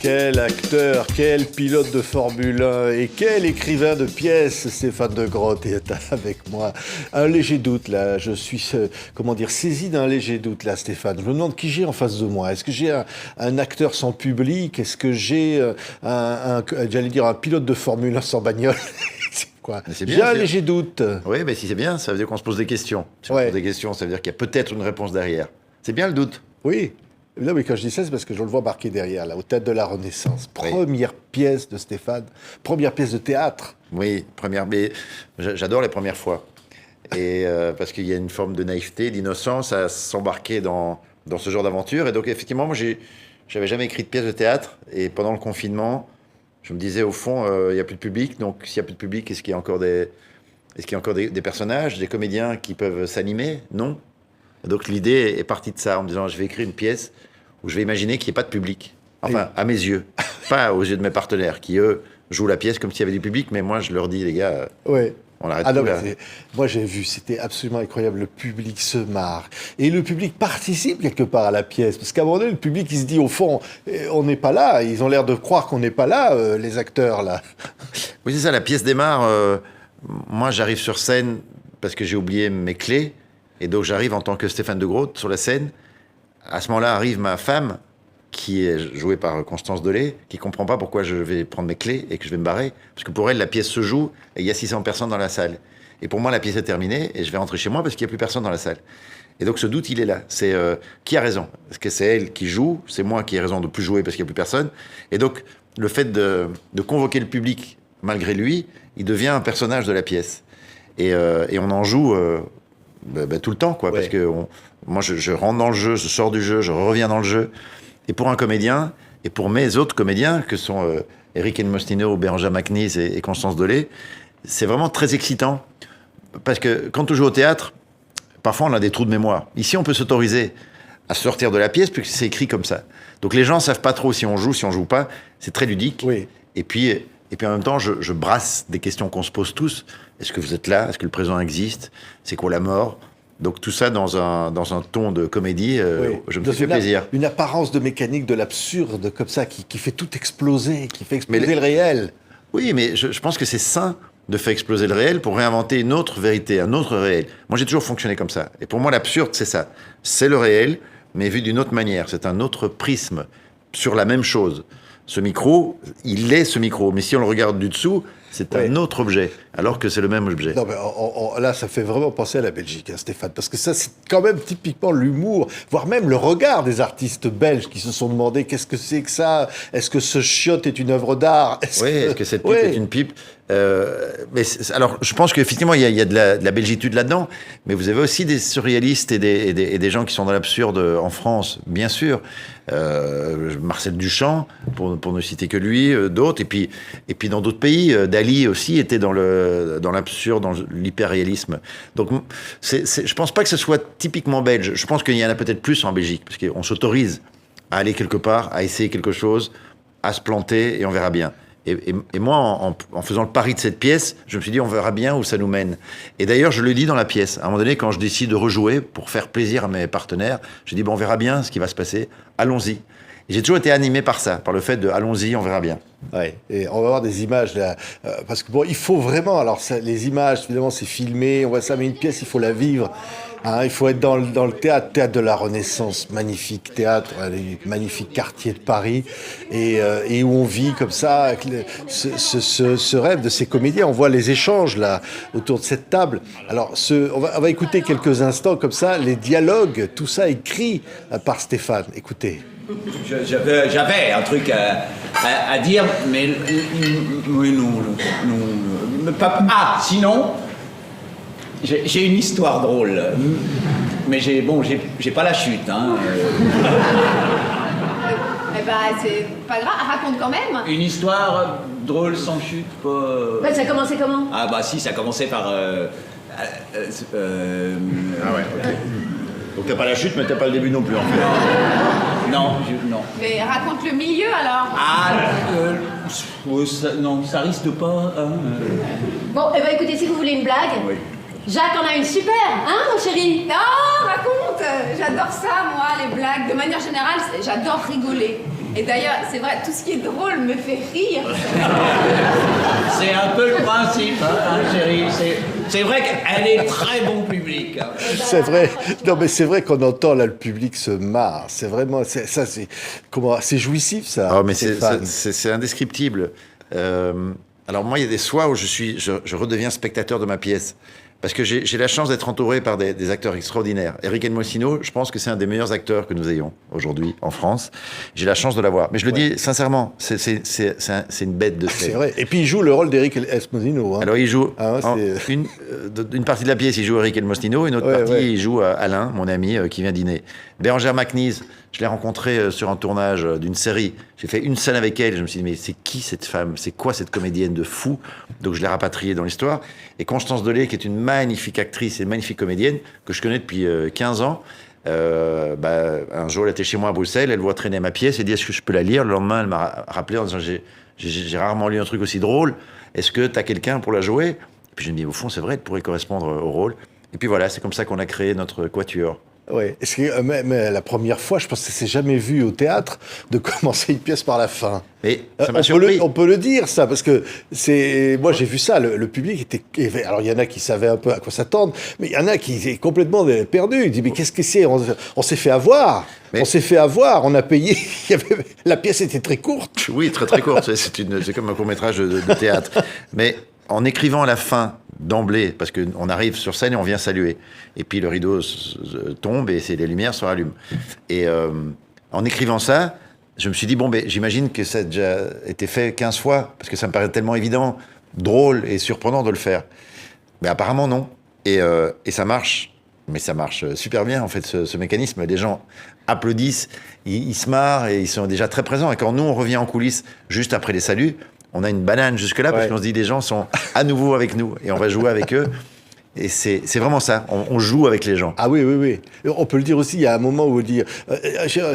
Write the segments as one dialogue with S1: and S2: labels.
S1: quel acteur, quel pilote de Formule 1 et quel écrivain de pièces, Stéphane de Groot est avec moi. Un léger doute là, je suis, saisi d'un léger doute là, Stéphane. Je me demande qui j'ai en face de moi. Est-ce que j'ai un acteur sans public? Est-ce que j'ai un pilote de Formule 1 sans bagnole? Quoi. J'ai un léger doute.
S2: Oui, mais si c'est bien, ça veut dire qu'on se pose des questions. Si on se pose des questions, ça veut dire qu'il y a peut-être une réponse derrière. C'est bien le doute.
S1: Oui. Non, mais quand je dis ça, c'est parce que je le vois marqué derrière, là, au Théâtre de la Renaissance. Première pièce de Stéphane, première pièce de théâtre.
S2: Oui, première. Mais j'adore les premières fois. Et parce qu'il y a une forme de naïveté, d'innocence à s'embarquer dans ce genre d'aventure. Et donc, effectivement, moi, j'avais jamais écrit de pièce de théâtre. Et pendant le confinement, je me disais, au fond, il n'y a plus de public. Donc, s'il n'y a plus de public, est-ce qu'il y a encore des personnages, des comédiens qui peuvent s'animer? Non. Donc l'idée est partie de ça, en me disant je vais écrire une pièce où je vais imaginer qu'il n'y ait pas de public. Enfin, à mes yeux. Pas aux yeux de mes partenaires, qui eux jouent la pièce comme s'il y avait du public, mais moi je leur dis les gars, on arrête tout là.
S1: Moi j'ai vu, c'était absolument incroyable, le public se marre. Et le public participe quelque part à la pièce, parce qu'à un moment donné, le public il se dit au fond, on n'est pas là, ils ont l'air de croire qu'on n'est pas là, les acteurs là.
S2: Oui c'est ça, la pièce démarre, moi j'arrive sur scène parce que j'ai oublié mes clés. Et donc j'arrive en tant que Stéphane de Groot sur la scène. À ce moment-là arrive ma femme, qui est jouée par Constance Delay, qui comprend pas pourquoi je vais prendre mes clés et que je vais me barrer. Parce que pour elle, la pièce se joue et il y a 600 personnes dans la salle. Et pour moi, la pièce est terminée et je vais rentrer chez moi parce qu'il n'y a plus personne dans la salle. Et donc ce doute, il est là. C'est qui a raison? Est-ce que c'est elle qui joue? C'est moi qui ai raison de plus jouer parce qu'il n'y a plus personne? Et donc le fait de convoquer le public, malgré lui, il devient un personnage de la pièce. Et on en joue... tout le temps, quoi, parce que moi, je rentre dans le jeu, je sors du jeu, je reviens dans le jeu. Et pour un comédien, et pour mes autres comédiens, que sont Eric Mostino, Bérengère Macnis et Constance Delay, c'est vraiment très excitant. Parce que quand on joue au théâtre, parfois on a des trous de mémoire. Ici, on peut s'autoriser à sortir de la pièce, puisque c'est écrit comme ça. Donc les gens savent pas trop si on joue pas. C'est très ludique.
S1: Oui.
S2: Et puis en même temps, je brasse des questions qu'on se pose tous. Est-ce que vous êtes là? Est-ce que le présent existe? C'est quoi la mort? Donc tout ça dans un ton de comédie, je me fais plaisir.
S1: Une apparence de mécanique de l'absurde comme ça, qui fait tout exploser, qui fait exploser le réel.
S2: Oui, mais je pense que c'est sain de faire exploser le réel pour réinventer une autre vérité, un autre réel. Moi, j'ai toujours fonctionné comme ça. Et pour moi, l'absurde, c'est ça. C'est le réel, mais vu d'une autre manière. C'est un autre prisme sur la même chose. Ce micro, il est ce micro. Mais si on le regarde du dessous, c'est un autre objet, alors que c'est le même objet.
S1: Non, mais là, ça fait vraiment penser à la Belgique, hein, Stéphane, parce que ça, c'est quand même typiquement l'humour, voire même le regard des artistes belges qui se sont demandé qu'est-ce que c'est que ça? Est-ce que ce chiotte est une œuvre d'art?
S2: Est-ce que cette pipe est une pipe? Alors, je pense qu'effectivement, il y a de la belgitude là-dedans, mais vous avez aussi des surréalistes et des gens qui sont dans l'absurde en France, bien sûr. Marcel Duchamp, pour ne citer que lui, d'autres, et puis dans d'autres pays, Dali aussi était dans l'absurde, dans l'hyperréalisme. Donc, je pense pas que ce soit typiquement belge. Je pense qu'il y en a peut-être plus en Belgique, parce qu'on s'autorise à aller quelque part, à essayer quelque chose, à se planter, et on verra bien. Et moi, en faisant le pari de cette pièce, je me suis dit, on verra bien où ça nous mène. Et d'ailleurs, je le dis dans la pièce. À un moment donné, quand je décide de rejouer pour faire plaisir à mes partenaires, je dis, on verra bien ce qui va se passer. Allons-y. Et j'ai toujours été animé par ça, par le fait de, allons-y, on verra bien.
S1: Ouais. Et on va voir des images là, parce que il faut vraiment. Alors, les images, évidemment, c'est filmé, on voit ça, mais une pièce, il faut la vivre. Hein, il faut être dans le théâtre de la Renaissance, magnifique théâtre, les magnifiques quartiers de Paris, et où on vit comme ça ce rêve de ces comédiens. On voit les échanges là autour de cette table. Alors, on va écouter quelques instants comme ça, les dialogues, tout ça écrit par Stéphane. Écoutez.
S3: J'avais un truc à dire, mais non. Sinon. J'ai une histoire drôle, mais j'ai pas la chute, hein.
S4: Eh ben, c'est pas grave, raconte quand même.
S3: Une histoire drôle sans chute, pas...
S4: Ça a commencé comment?
S3: Ah bah si, ça a commencé par...
S2: Ah ouais, ok. Donc t'as pas la chute, mais t'as pas le début non plus, en fait.
S3: Non.
S4: Mais raconte le milieu, alors.
S3: Non, ça risque pas, hein.
S4: Bon, eh ben, écoutez, si vous voulez une blague...
S3: Oui.
S4: Jacques en a une super, hein, mon chéri?
S5: Non, raconte. J'adore ça, moi, les blagues. De manière générale, j'adore rigoler.
S4: Et d'ailleurs, c'est vrai, tout ce qui est drôle me fait rire.
S3: C'est un peu le principe, hein, chérie. C'est vrai qu'elle est très bon public. Hein.
S1: C'est vrai. Non, mais c'est vrai qu'on entend là le public se marre. C'est vraiment, c'est jouissif ça.
S2: Ah, mais
S1: Stéphane.
S2: c'est indescriptible. Alors moi, il y a des soirs où je redeviens spectateur de ma pièce. Parce que j'ai la chance d'être entouré par des acteurs extraordinaires. Eric Elmosino, je pense que c'est un des meilleurs acteurs que nous ayons aujourd'hui en France. J'ai la chance de l'avoir. Mais je le dis sincèrement, c'est une bête de scène.
S1: C'est vrai. Et puis il joue le rôle d'Eric Esposito. Hein.
S2: Alors il joue
S1: Ah,
S2: une partie de la pièce, il joue Eric Elmosino, une autre partie, il joue Alain, mon ami, qui vient dîner. Bérangère Macnise, je l'ai rencontrée sur un tournage d'une série. J'ai fait une scène avec elle, je me suis dit, mais c'est qui cette femme? C'est quoi cette comédienne de fou? Donc je l'ai rapatriée dans l'histoire. Et Constance Delay, qui est une magnifique actrice et une magnifique comédienne, que je connais depuis 15 ans, un jour elle était chez moi à Bruxelles, elle voit traîner ma pièce, elle dit, est-ce que je peux la lire? Le lendemain, elle m'a rappelé en disant, j'ai rarement lu un truc aussi drôle, est-ce que tu as quelqu'un pour la jouer? Et puis je me dis, au fond, c'est vrai, elle pourrait correspondre au rôle. Et puis voilà, c'est comme ça qu'on a créé notre quatuor.
S1: Ouais. Mais la première fois, je pense que ça s'est jamais vu au théâtre de commencer une pièce par la fin.
S2: Mais ça m'a surpris.
S1: On peut le dire, ça, parce que moi j'ai vu ça, le public était... Alors il y en a qui savaient un peu à quoi s'attendre, mais il y en a qui étaient complètement perdus. Ils disent, mais qu'est-ce que c'est? On s'est fait avoir. On s'est fait avoir, on a payé. La pièce était très courte.
S2: Oui, très très courte. C'est comme un court-métrage de théâtre. Mais en écrivant à la fin, d'emblée, parce qu'on arrive sur scène et on vient saluer. Et puis le rideau tombe et les lumières se rallument. Et en écrivant ça, je me suis dit, bon, ben, j'imagine que ça a déjà été fait 15 fois, parce que ça me paraît tellement évident, drôle et surprenant de le faire. Mais apparemment, non. Et ça marche. Mais ça marche super bien, en fait, ce mécanisme. Les gens applaudissent, ils se marrent et ils sont déjà très présents. Et quand nous, on revient en coulisses juste après les saluts, on a une banane jusque-là, parce qu'on se dit, les gens sont à nouveau avec nous et on va jouer avec eux. Et c'est vraiment ça, on joue avec les gens.
S1: Ah oui, oui, oui. On peut le dire aussi, il y a un moment où vous dire,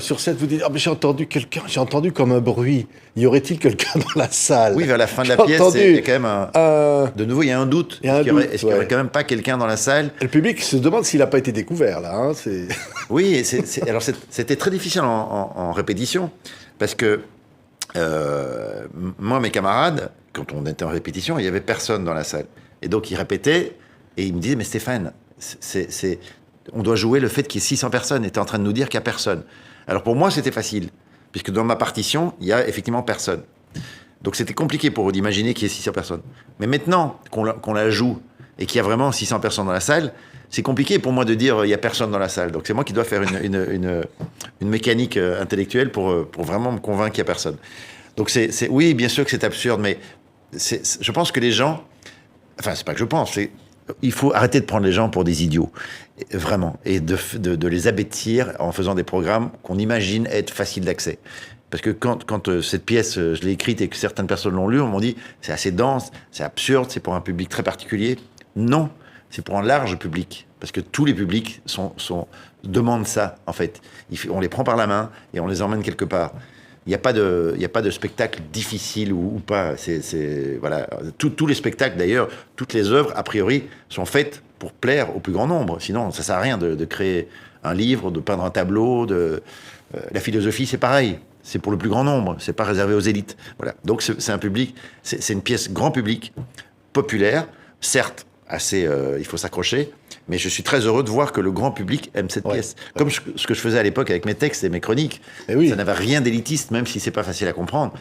S1: sur scène, vous dites, mais j'ai entendu comme un bruit. Y aurait-il quelqu'un dans la salle?
S2: Oui, vers la fin de la pièce, il y a quand même de nouveau, il y a un doute. Est-ce qu'il n'y aurait quand même pas quelqu'un dans la salle?
S1: Le public se demande s'il n'a pas été découvert, là. Hein,
S2: oui, alors c'était très difficile en répétition, parce que moi, mes camarades, quand on était en répétition, il n'y avait personne dans la salle. Et donc, ils répétaient, et ils me disaient, mais Stéphane, on doit jouer le fait qu'il y ait 600 personnes, et tu es en train de nous dire qu'il n'y a personne. Alors pour moi, c'était facile, puisque dans ma partition, il n'y a effectivement personne. Donc c'était compliqué pour eux d'imaginer qu'il y ait 600 personnes. Mais maintenant qu'on la joue, et qu'il y a vraiment 600 personnes dans la salle, c'est compliqué pour moi de dire il n'y a personne dans la salle. Donc c'est moi qui dois faire une mécanique intellectuelle pour vraiment me convaincre qu'il n'y a personne. Donc oui, bien sûr que c'est absurde, mais je pense que les gens... Enfin, c'est pas que je pense, il faut arrêter de prendre les gens pour des idiots, vraiment, et de les abêtir en faisant des programmes qu'on imagine être faciles d'accès. Parce que quand cette pièce, je l'ai écrite et que certaines personnes l'ont lue, on m'a dit c'est assez dense, c'est absurde, c'est pour un public très particulier. Non, c'est pour un large public, parce que tous les publics demandent ça, en fait. On les prend par la main et on les emmène quelque part. Il n'y a pas de spectacle difficile ou pas. Voilà. Tous les spectacles, d'ailleurs, toutes les œuvres, a priori, sont faites pour plaire au plus grand nombre. Sinon, ça ne sert à rien de créer un livre, de peindre un tableau. La philosophie, c'est pareil. C'est pour le plus grand nombre. C'est pas réservé aux élites. Voilà. Donc, c'est un public, c'est une pièce grand public, populaire, certes, assez, il faut s'accrocher, mais je suis très heureux de voir que le grand public aime cette pièce. Comme ce que je faisais à l'époque avec mes textes et mes chroniques.
S1: Oui.
S2: Ça n'avait rien d'élitiste, même si c'est pas facile à comprendre.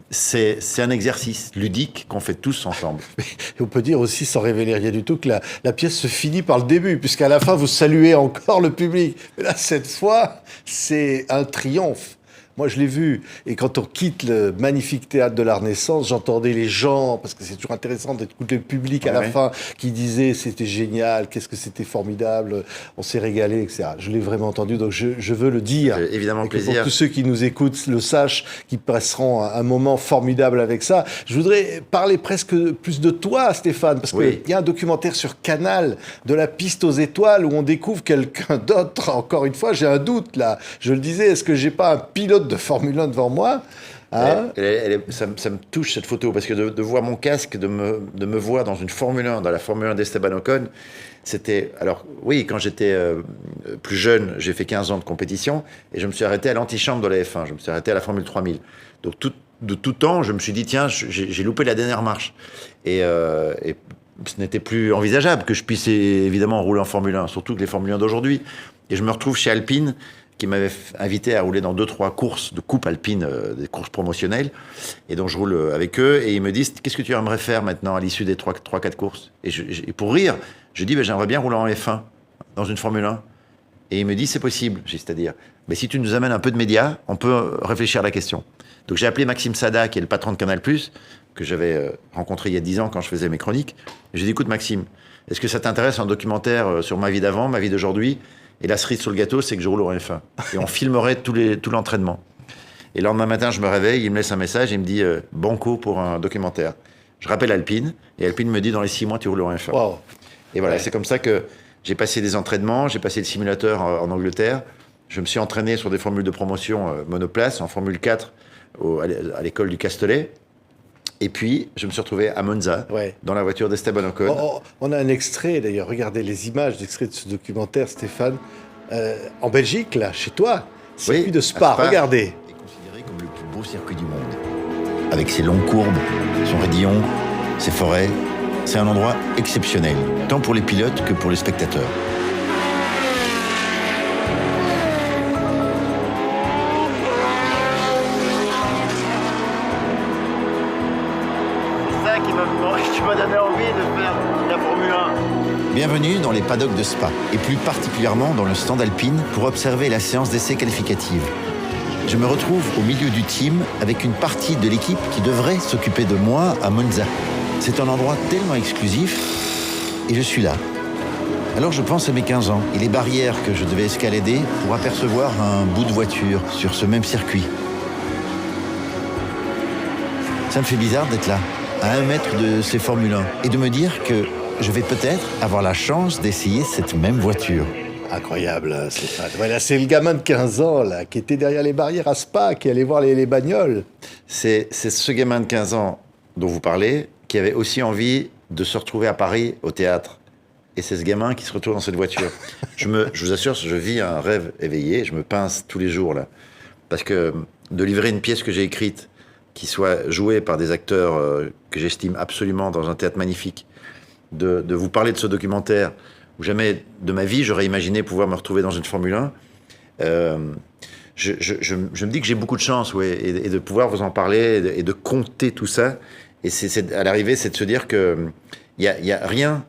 S2: C'est un exercice ludique qu'on fait tous ensemble.
S1: Et on peut dire aussi, sans révéler rien du tout, que la pièce se finit par le début, puisqu'à la fin, vous saluez encore le public. Mais là, cette fois, c'est un triomphe. Moi, je l'ai vu. Et quand on quitte le magnifique théâtre de la Renaissance, j'entendais les gens, parce que c'est toujours intéressant d'écouter le public à la fin, qui disaient c'était génial, qu'est-ce que c'était formidable, on s'est régalé, etc. Je l'ai vraiment entendu, donc je veux le dire.
S2: Évidemment,
S1: et que
S2: plaisir.
S1: pour tous ceux qui nous écoutent le sachent, qu'ils passeront un moment formidable avec ça. Je voudrais parler presque plus de toi, Stéphane, parce qu'il y a un documentaire sur Canal, de la piste aux étoiles, où on découvre quelqu'un d'autre. Encore une fois, j'ai un doute, là. Je le disais, est-ce que j'ai pas un pilote de Formule 1 devant moi? Hein?
S2: Ça me touche cette photo, parce que de voir mon casque, de me voir dans une Formule 1, dans la Formule 1 d'Esteban Ocon, c'était... Alors oui, quand j'étais plus jeune, j'ai fait 15 ans de compétition, et je me suis arrêté à l'antichambre de la F1, je me suis arrêté à la Formule 3000. Donc de tout temps, je me suis dit, tiens, j'ai loupé la dernière marche. Et ce n'était plus envisageable que je puisse évidemment rouler en Formule 1, surtout que les Formule 1 d'aujourd'hui. Et je me retrouve chez Alpine, qui m'avait invité à rouler dans 2-3 courses de coupe alpine, des courses promotionnelles. Et donc je roule avec eux, et ils me disent, qu'est-ce que tu aimerais faire maintenant à l'issue des 3-4 courses? Et pour rire, je dis, j'aimerais bien rouler en F1, dans une Formule 1. Et il me dit, c'est possible. C'est-à-dire, mais si tu nous amènes un peu de médias, on peut réfléchir à la question. Donc j'ai appelé Maxime Sada, qui est le patron de Canal+, que j'avais rencontré il y a 10 ans quand je faisais mes chroniques. J'ai dit, écoute Maxime, est-ce que ça t'intéresse un documentaire sur ma vie d'avant, ma vie d'aujourd'hui? Et la cerise sur le gâteau, c'est que je roule au F1. Et on filmerait tout l'entraînement. Et le lendemain matin, je me réveille, il me laisse un message, il me dit banco pour un documentaire. Je rappelle Alpine, et Alpine me dit, dans les 6 mois, tu roules au F1.
S1: Wow.
S2: Et voilà, c'est comme ça que j'ai passé des entraînements, j'ai passé le simulateur en Angleterre, je me suis entraîné sur des formules de promotion monoplace, en Formule 4, à l'école du Castellet. Et puis, je me suis retrouvé à Monza, dans la voiture d'Esteban Ocon.
S1: On a un extrait, d'ailleurs, regardez les images d'extrait de ce documentaire, Stéphane, en Belgique, là, chez toi, circuit de Spa, regardez.
S2: Est considéré comme le plus beau circuit du monde. Avec ses longues courbes, son raidillon, ses forêts, c'est un endroit exceptionnel, tant pour les pilotes que pour les spectateurs. Qui m'a donné envie de faire la Formule 1. Bienvenue dans les paddocks de Spa, et plus particulièrement dans le stand Alpine pour observer la séance d'essai qualificative. Je me retrouve au milieu du team avec une partie de l'équipe qui devrait s'occuper de moi à Monza. C'est un endroit tellement exclusif, et je suis là. Alors je pense à mes 15 ans et les barrières que je devais escalader pour apercevoir un bout de voiture sur ce même circuit. Ça me fait bizarre d'être là, à 1 mètre de ces Formule 1, et de me dire que je vais peut-être avoir la chance d'essayer cette même voiture.
S1: Incroyable, hein, Stéphane. Voilà, c'est le gamin de 15 ans, là, qui était derrière les barrières à Spa, qui allait voir les bagnoles.
S2: C'est ce gamin de 15 ans dont vous parlez, qui avait aussi envie de se retrouver à Paris, au théâtre. Et c'est ce gamin qui se retrouve dans cette voiture. Je vous assure, je vis un rêve éveillé, je me pince tous les jours, là. Parce que de livrer une pièce que j'ai écrite, qui soit joué par des acteurs que j'estime absolument dans un théâtre magnifique, de vous parler de ce documentaire où jamais de ma vie j'aurais imaginé pouvoir me retrouver dans une Formule 1. Je me dis que j'ai beaucoup de chance, et de pouvoir vous en parler et de compter tout ça. Et à l'arrivée, c'est de se dire que y a rien,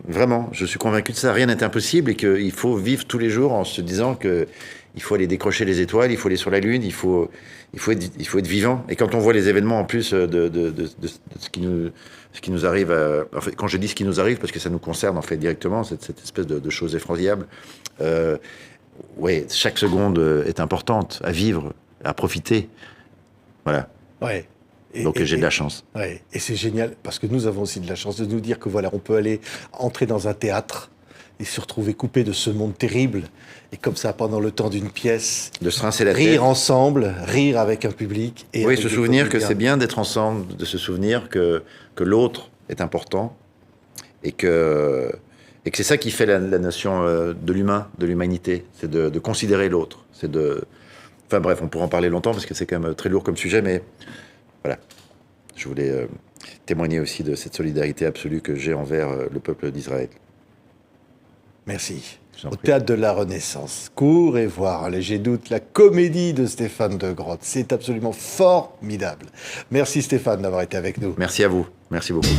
S2: vraiment, je suis convaincu de ça, rien n'est impossible, et qu'il faut vivre tous les jours en se disant que il faut aller décrocher les étoiles, il faut aller sur la Lune, il faut être vivant. Et quand on voit les événements en plus de ce qui nous arrive, en fait, quand je dis ce qui nous arrive, parce que ça nous concerne en fait directement, cette espèce de chose effroyable, chaque seconde est importante à vivre, à profiter. Voilà.
S1: Ouais.
S2: Donc j'ai de la chance.
S1: Ouais. Et c'est génial, parce que nous avons aussi de la chance de nous dire que voilà, on peut aller entrer dans un théâtre et se retrouver coupé de ce monde terrible, et comme ça, pendant le temps d'une pièce,
S2: de se rincer la tête,
S1: rire ensemble, rire avec un public. Et
S2: oui, se souvenir que c'est bien d'être ensemble, de se souvenir que l'autre est important, et que c'est ça qui fait la notion de l'humain, de l'humanité, c'est de considérer l'autre. Enfin bref, on pourra en parler longtemps, parce que c'est quand même très lourd comme sujet, mais voilà. Je voulais témoigner aussi de cette solidarité absolue que j'ai envers le peuple d'Israël.
S1: Merci. Au Théâtre de la Renaissance. Cours et voir, léger doute, la comédie de Stéphane de Grotte. C'est absolument formidable. Merci Stéphane d'avoir été avec nous.
S2: Merci à vous. Merci beaucoup.